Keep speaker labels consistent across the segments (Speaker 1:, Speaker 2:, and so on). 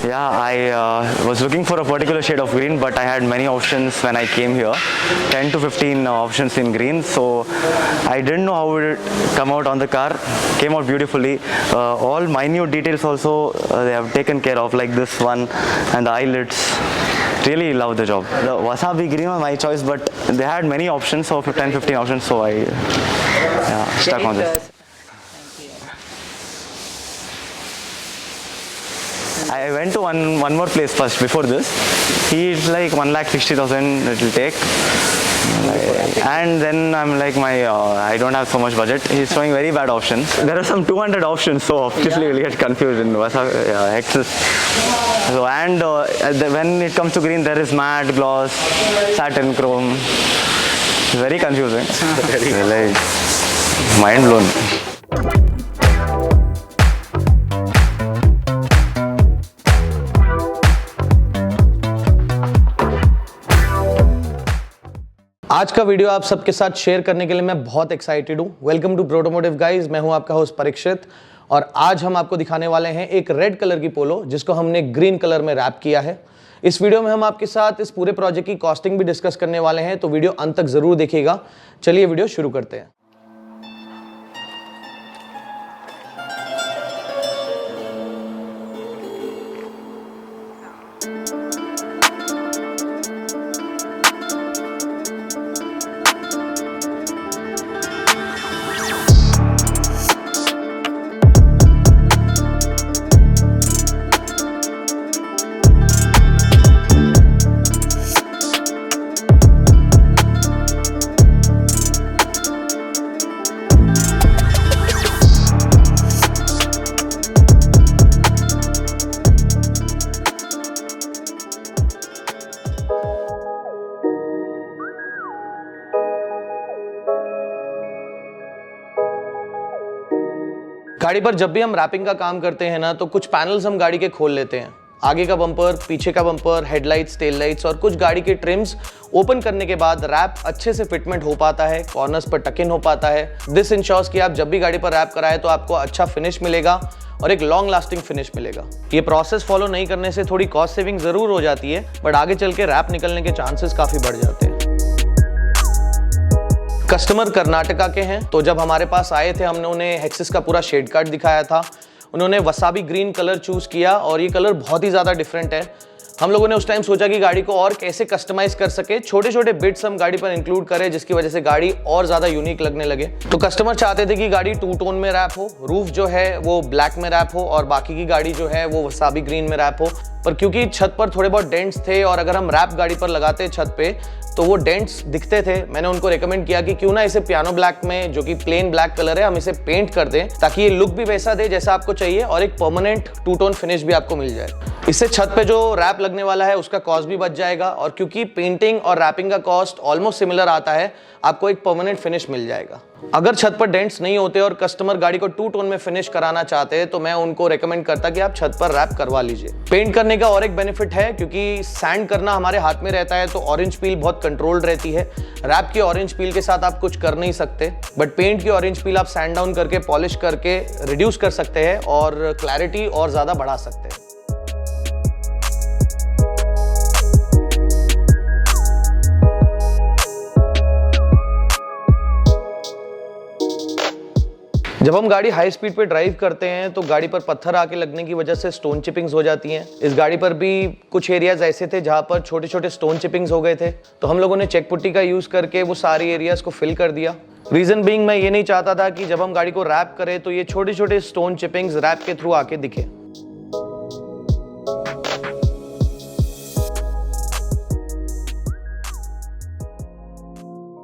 Speaker 1: Yeah, I was looking for a particular shade of green, but I had many options when I came here, 10 to 15 options in green. So I didn't know how it would come out on the car. Came out beautifully. All minute details also they have taken care of, like this one and the eyelets. Really love the job. The wasabi green was my choice, but they had many options, so 10-15 options. So I stuck on this. I went to one more place first before this. He's like 1,60,000 it will take. And then I'm like I don't have so much budget. He's showing very bad options. There are some 200 options, so obviously you'll get confused in Hexus. So and when it comes to green, there is matte, gloss, satin, chrome. It's very confusing. Like mind blown.
Speaker 2: आज का video आप सबके साथ share करने के लिए मैं बहुत एक्साइटेड हूँ। वेलकम टू ब्रोटोमोटिव गाइज, मैं हूँ आपका होस्ट परीक्षित और आज हम आपको दिखाने वाले हैं एक रेड कलर की पोलो जिसको हमने ग्रीन कलर में रैप किया है। इस वीडियो में हम आपके साथ इस पूरे प्रोजेक्ट की कॉस्टिंग भी डिस्कस करने वाले हैं, तो वीडियो अंत तक जरूर देखिएगा। चलिए वीडियो शुरू करते हैं। गाड़ी पर जब भी हम रैपिंग का काम करते हैं ना, तो कुछ पैनल्स हम गाड़ी के खोल लेते हैं। आगे का बम्पर, पीछे का बम्पर, हेडलाइट्स, टेल लाइट्स और कुछ गाड़ी के ट्रिम्स ओपन करने के बाद रैप अच्छे से फिटमेंट हो पाता है, कॉर्नर्स पर टक इन हो पाता है। दिस इंश्योर्स कि आप जब भी गाड़ी पर रैप कराए तो आपको अच्छा फिनिश मिलेगा और एक लॉन्ग लास्टिंग फिनिश मिलेगा। ये प्रोसेस फॉलो नहीं करने से थोड़ी कॉस्ट सेविंग जरूर हो जाती है, बट आगे चल के रैप निकलने के चांसेस काफी बढ़ जाते हैं। कस्टमर कर्नाटका के हैं, तो जब हमारे पास आए थे हमने उन्हें हेक्सिस का पूरा शेड कार्ड दिखाया था। उन्होंने वसाबी ग्रीन कलर चूज किया और ये कलर बहुत ही ज़्यादा डिफरेंट है। हम लोगों ने उस टाइम सोचा कि गाड़ी को और कैसे कस्टमाइज कर सके, छोटे छोटे बिट्स हम गाड़ी पर इंक्लूड करें जिसकी वजह से गाड़ी और ज़्यादा यूनिक लगने लगे। तो कस्टमर चाहते थे कि गाड़ी टू टोन में रैप हो, रूफ जो है वो ब्लैक में रैप हो और बाकी की गाड़ी जो है वो वसाबी ग्रीन में रैप हो। पर क्योंकि छत पर थोड़े बहुत डेंट्स थे और अगर हम रैप गाड़ी पर लगाते छत पे तो वो डेंट्स दिखते थे, मैंने उनको रेकमेंड किया कि क्यों ना इसे पियानो ब्लैक में, जो कि प्लेन ब्लैक कलर है, हम इसे पेंट कर दें ताकि ये लुक भी वैसा दे जैसा आपको चाहिए और एक परमानेंट टू टोन फिनिश भी आपको मिल जाए। इससे छत पे जो रैप लगने वाला है उसका कॉस्ट भी बच जाएगा और क्योंकि पेंटिंग और रैपिंग का कॉस्ट ऑलमोस्ट सिमिलर आता है, आपको एक परमानेंट फिनिश मिल जाएगा। अगर छत पर डेंट्स नहीं होते और कस्टमर गाड़ी को टू टोन में फिनिश कराना चाहते हैं तो मैं उनको रेकमेंड करता कि आप छत पर रैप करवा लीजिए। पेंट करने का और एक बेनिफिट है, क्योंकि सैंड करना हमारे हाथ में रहता है तो ऑरेंज पील बहुत कंट्रोल्ड रहती है। रैप की ऑरेंज पील के साथ आप कुछ कर नहीं सकते, बट पेंट की ऑरेंज पील आप सैंड डाउन करके, पॉलिश करके रिड्यूस कर सकते हैं और क्लैरिटी और ज्यादा बढ़ा सकते हैं। जब हम गाड़ी हाई स्पीड पे ड्राइव करते हैं तो गाड़ी पर पत्थर आके लगने की वजह से स्टोन चिपिंग्स हो जाती हैं। इस गाड़ी पर भी कुछ एरियाज ऐसे थे जहां पर छोटे छोटे स्टोन चिपिंग्स हो गए थे, तो हम लोगों ने चेक पुट्टी का यूज करके वो सारी एरियाज को फिल कर दिया। रीजन बीइंग, मैं ये नहीं चाहता था कि जब हम गाड़ी को रैप करें तो ये छोटे छोटे स्टोन चिपिंग्स रैप के थ्रू आके दिखे।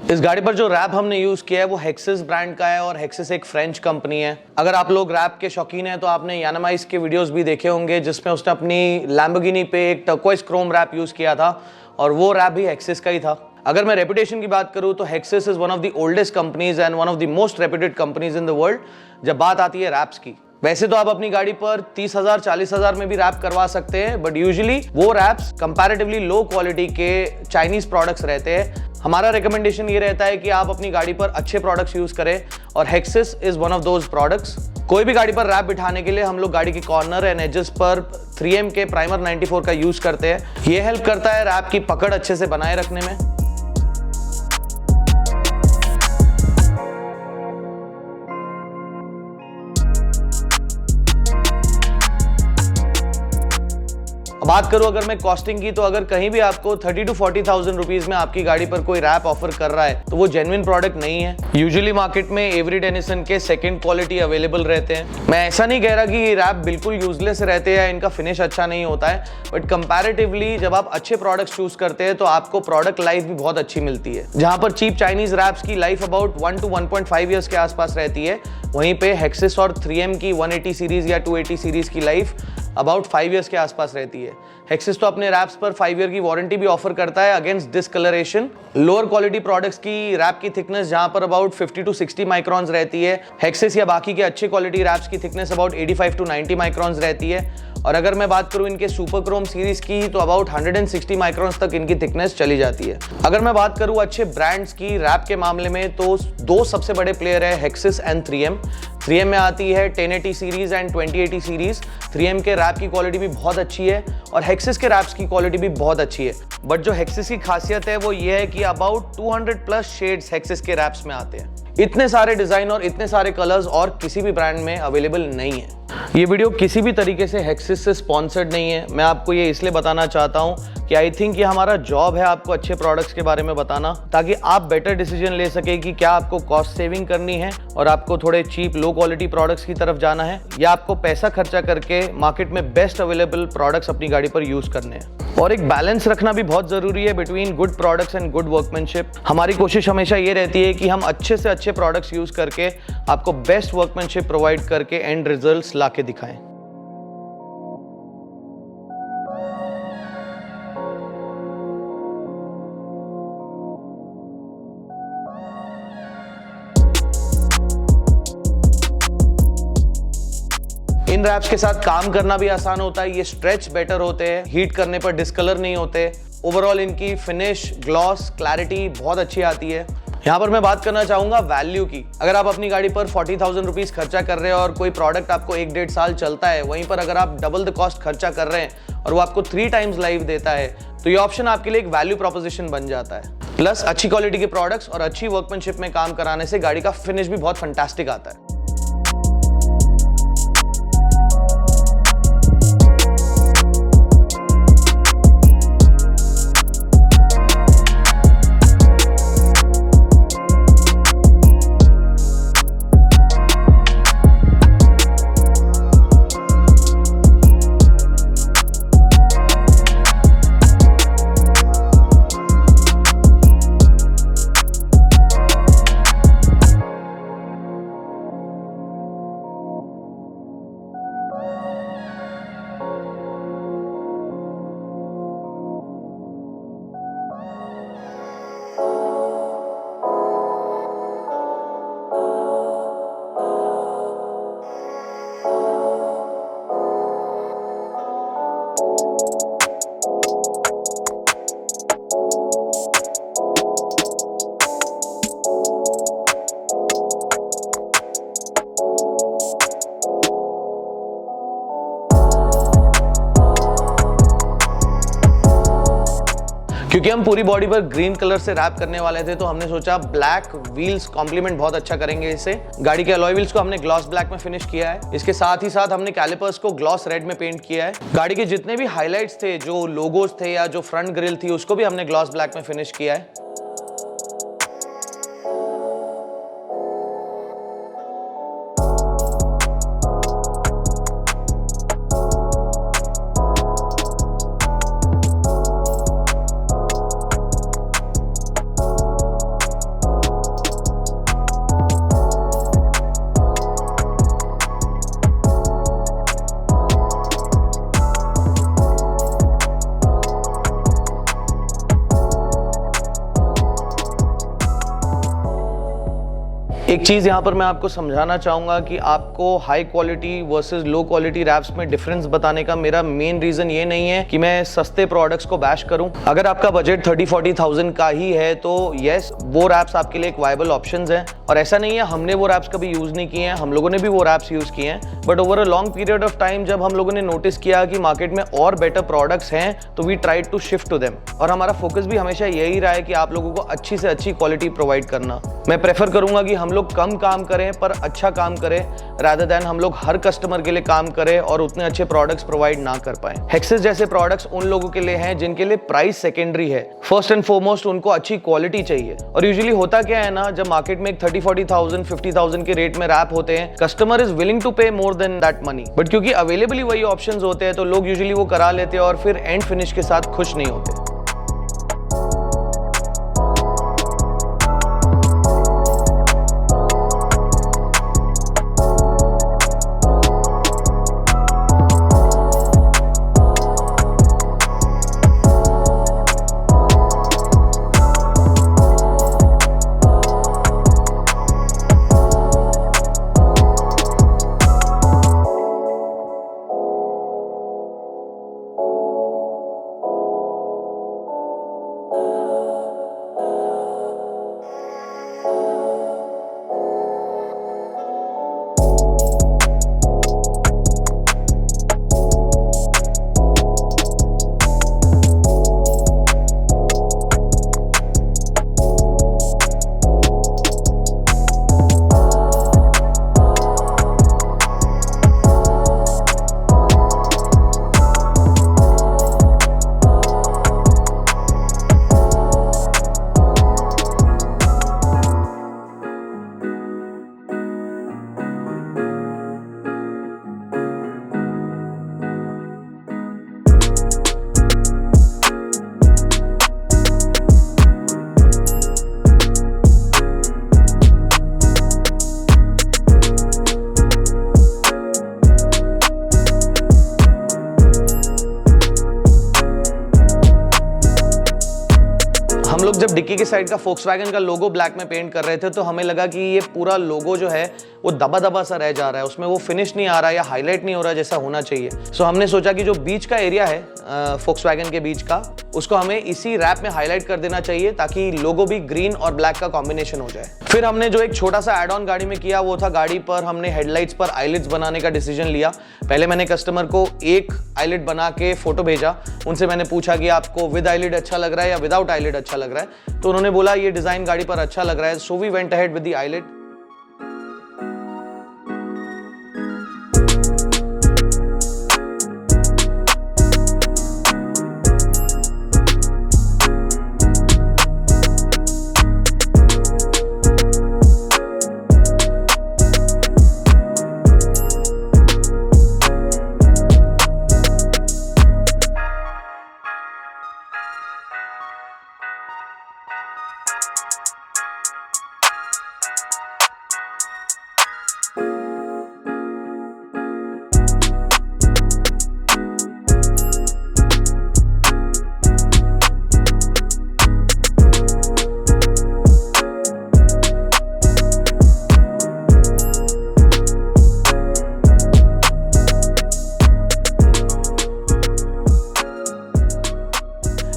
Speaker 2: इस गाड़ी पर जो रैप हमने यूज किया है वो हेक्सिस ब्रांड का है और हेक्सिस एक फ्रेंच कंपनी है। अगर आप लोग रैप के शौकीन हैं तो आपने यानामाइज के वीडियोस भी देखे होंगे जिसमें उसने अपनी लैम्बोर्गिनी पे एक टर्कोइज क्रोम रैप यूज किया था और वो रैप भी हेक्सिस का ही था। अगर मैं रेपुटेशन की बात करूं तो Hexis is one of the oldest companies and one of the most reputed companies in the world जब बात आती है रैप्स की। वैसे तो आप अपनी गाड़ी पर 30,000 40,000 में भी रैप करवा सकते हैं, बट यूजुअली वो रैप्स कंपैरेटिवली लो क्वालिटी के चाइनीज प्रोडक्ट्स रहते हैं। हमारा रिकमेंडेशन ये रहता है कि आप अपनी गाड़ी पर अच्छे प्रोडक्ट्स यूज करें और Hexis is one of those products. कोई भी गाड़ी पर रैप बिठाने के लिए हम लोग गाड़ी के कॉर्नर एंड एजेस पर 3M के प्राइमर 94 का यूज करते हैं। ये हेल्प करता है रैप की पकड़ अच्छे से बनाए रखने में। बात करूं अगर मैं कॉस्टिंग की, तो अगर कहीं भी आपको 30 to 40,000 रुपीज में आपकी गाड़ी पर कोई रैप ऑफर कर रहा है तो वो जेन्युइन प्रोडक्ट नहीं है। यूजुअली मार्केट में एवरी डेनिसन के सेकंड क्वालिटी अवेलेबल रहते हैं। मैं ऐसा नहीं कह रहा कि ये रैप बिल्कुल यूजलेस रहते हैं या इनका फिनिश अच्छा नहीं होता है, बट कंपैरेटिवली जब आप अच्छे प्रोडक्ट्स चूज करते हैं तो आपको प्रोडक्ट लाइफ भी बहुत अच्छी मिलती है। जहां पर चीप चाइनीज रैप्स की लाइफ अबाउट 1 to 1.5 ईयर्स के आसपास रहती है, वहीं पे हेक्सिस और 3M की 180 सीरीज या 280 सीरीज की लाइफ अबाउट 5 ईयर्स के आसपास रहती है। हेक्सिस तो अपने रैप्स पर 5 ईयर की वारंटी भी ऑफर करता है against discoloration. Lower quality products की रैप की थिकनेस जहां पर अबाउट 50 to 60 माइक्रॉन्स रहती है, हेक्सिस या बाकी के अच्छे क्वालिटी रैप्स की थिकनेस अबाउट 85 to 90 माइक्रॉन्स रहती है। और अगर मैं बात करूं इनके सुपर क्रोम सीरीज की, तो अबाउट 160 माइक्रॉन्स तक इनकी थिकनेस चली जाती है। अगर मैं बात करूं अच्छे ब्रांड्स की रैप के मामले में, तो दो सबसे बड़े प्लेयर है हेक्सिस एंड 3M। 3M में आती है 1080 सीरीज एंड 2080 सीरीज। 3M के रैप की क्वालिटी भी बहुत अच्छी है और हेक्सिस के रैप्स की क्वालिटी भी बहुत अच्छी है। बट जो हेक्सिस की खासियत है वो ये है कि अबाउट 200 प्लस शेड्स हेक्सिस के रैप्स में आते हैं। इतने सारे डिजाइन और इतने सारे कलर्स और किसी भी ब्रांड में अवेलेबल नहीं है। ये वीडियो किसी भी तरीके से हेक्सिस से स्पॉन्सर्ड नहीं है। मैं आपको ये इसलिए बताना चाहता हूँ कि आई थिंक ये हमारा जॉब है आपको अच्छे प्रोडक्ट्स के बारे में बताना, ताकि आप बेटर डिसीजन ले सके कि क्या आपको कॉस्ट सेविंग करनी है और आपको थोड़े चीप लो क्वालिटी प्रोडक्ट्स की तरफ जाना है, या आपको पैसा खर्चा करके मार्केट में बेस्ट अवेलेबल प्रोडक्ट्स अपनी गाड़ी पर यूज करने हैं। और एक बैलेंस रखना भी बहुत जरूरी है between good products and good workmanship. हमारी कोशिश हमेशा ये रहती है कि हम अच्छे से अच्छे प्रोडक्ट्स यूज करके आपको बेस्ट वर्कमैनशिप प्रोवाइड करके एंड रिजल्ट्स लाके दिखाएं। इन रैप्स के साथ काम करना भी आसान होता है। ये स्ट्रेच बेटर होते हैं, हीट करने पर डिस्कलर नहीं होते। ओवरऑल इनकी फिनिश, ग्लॉस, क्लैरिटी बहुत अच्छी आती है। यहाँ पर मैं बात करना चाहूंगा वैल्यू की। अगर आप अपनी गाड़ी पर 40,000 रुपीज खर्चा कर रहे हैं और कोई प्रोडक्ट आपको 1-1.5 साल चलता है, वहीं पर अगर आप डबल द कॉस्ट खर्चा कर रहे हैं और वो आपको 3 टाइम्स लाइफ देता है, तो ये ऑप्शन आपके लिए एक वैल्यू प्रोपोजिशन बन जाता है। प्लस अच्छी क्वालिटी के प्रोडक्ट्स और अच्छी वर्कमैनशिप में काम कराने से गाड़ी का फिनिश भी बहुत फंटास्टिक आता है। क्योंकि हम पूरी बॉडी पर ग्रीन कलर से रैप करने वाले थे, तो हमने सोचा ब्लैक व्हील्स कॉम्प्लीमेंट बहुत अच्छा करेंगे इससे। गाड़ी के अलॉय व्हील्स को हमने ग्लॉस ब्लैक में फिनिश किया है। इसके साथ ही साथ हमने कैलिपर्स को ग्लॉस रेड में पेंट किया है। गाड़ी के जितने भी हाईलाइट्स थे, जो लोगोज थे या जो फ्रंट ग्रिल थी, उसको भी हमने ग्लॉस ब्लैक में फिनिश किया है। एक चीज़ यहाँ पर मैं आपको समझाना चाहूँगा कि आपको high quality versus low quality wraps में डिफरेंस बताने का मेरा मेन रीज़न ये नहीं है कि मैं सस्ते प्रोडक्ट्स को बैश करूँ। अगर आपका बजट 30-40,000 का ही है तो येस, वो रैप्स आपके लिए एक वायबल ऑप्शंस हैं। और ऐसा नहीं है हमने वो रैप्स कभी यूज़ नहीं किए हैं, हम लोगों ने भी वो रैप्स यूज़ किए हैं, but over a long period of time जब हम लोगों ने नोटिस किया कि मार्केट में और बेटर प्रोडक्ट्स हैं तो we tried to shift to them. और हमारा फोकस भी हमेशा यही रहा है कि आप लोगों को अच्छी से अच्छी क्वालिटी प्रोवाइड करना। मैं प्रेफर करूंगा कि हम लोग कम काम करें पर अच्छा काम करें, रादर देन हम लोग हर कस्टमर के लिए काम करें और उतने अच्छे प्रोडक्ट्स प्रोवाइड ना कर पाए। हेक्सिस जैसे प्रोडक्ट्स उन लोगों के लिए हैं जिनके लिए प्राइस सेकेंडरी है, फर्स्ट एंड फॉरमोस्ट उनको अच्छी क्वालिटी चाहिए। और यूजुअली होता क्या है ना, जब मार्केट में 30-40,000 50,000 के रेट में रैप होते हैं, कस्टमर इज विलिंग टू पे more than that money, but क्योंकि अवेलेबली वही ऑप्शंस होते हैं तो लोग यूजुअली वो करा लेते हैं और फिर एंड फिनिश के साथ खुश नहीं होते। हम लोग जब डिक्की के साइड का फोक्सवैगन का लोगो ब्लैक में पेंट कर रहे थे तो हमें लगा कि ये पूरा लोगो जो है वो दबा दबा सा रह जा रहा है, उसमें वो फिनिश नहीं आ रहा या हाईलाइट नहीं हो रहा जैसा होना चाहिए। सो हमने सोचा कि जो बीच का एरिया है फोक्सवैगन के बीच का, उसको हमें इसी रैप में हाईलाइट कर देना चाहिए ताकि लोगो भी ग्रीन और ब्लैक का कॉम्बिनेशन हो जाए। फिर हमने जो एक छोटा सा एड ऑन गाड़ी में किया वो था, गाड़ी पर हमने हेडलाइट्स पर आईलिड्स बनाने का डिसीजन लिया। पहले मैंने कस्टमर को एक आईलिड बना के फोटो भेजा, उनसे मैंने पूछा कि आपको विद आईलिड अच्छा लग रहा है या विदाउट आईलिड अच्छा लग रहा है, तो उन्होंने बोला ये डिजाइन गाड़ी पर अच्छा लग रहा है। So we went ahead with the eyelid.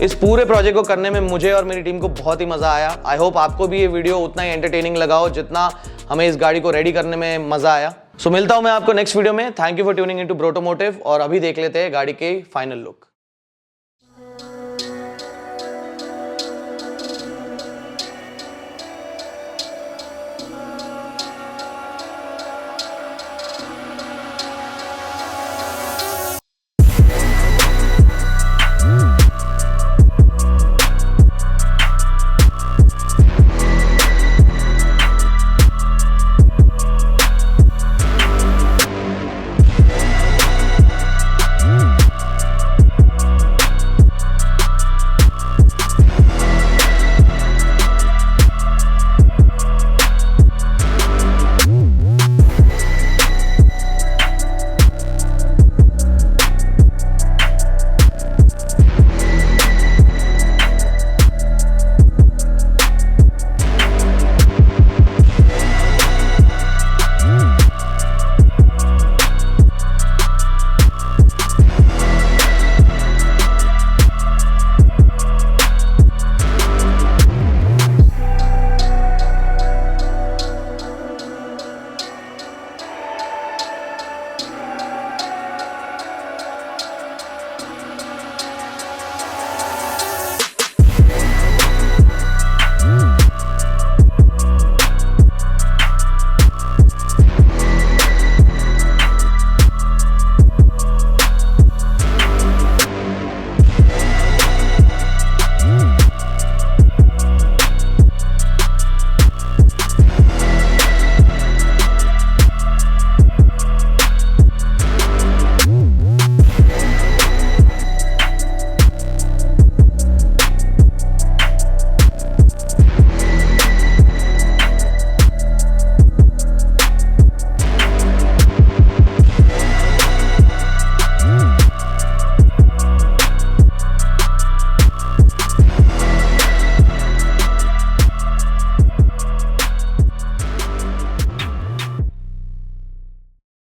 Speaker 2: इस पूरे प्रोजेक्ट को करने में मुझे और मेरी टीम को बहुत ही मजा आया। आई होप आपको भी ये वीडियो उतना ही एंटरटेनिंग लगा हो जितना हमें इस गाड़ी को रेडी करने में मजा आया। सो मिलता हूं मैं आपको नेक्स्ट वीडियो में। Thank you for tuning into ब्रोटोमोटिव और अभी देख लेते हैं गाड़ी के फाइनल लुक।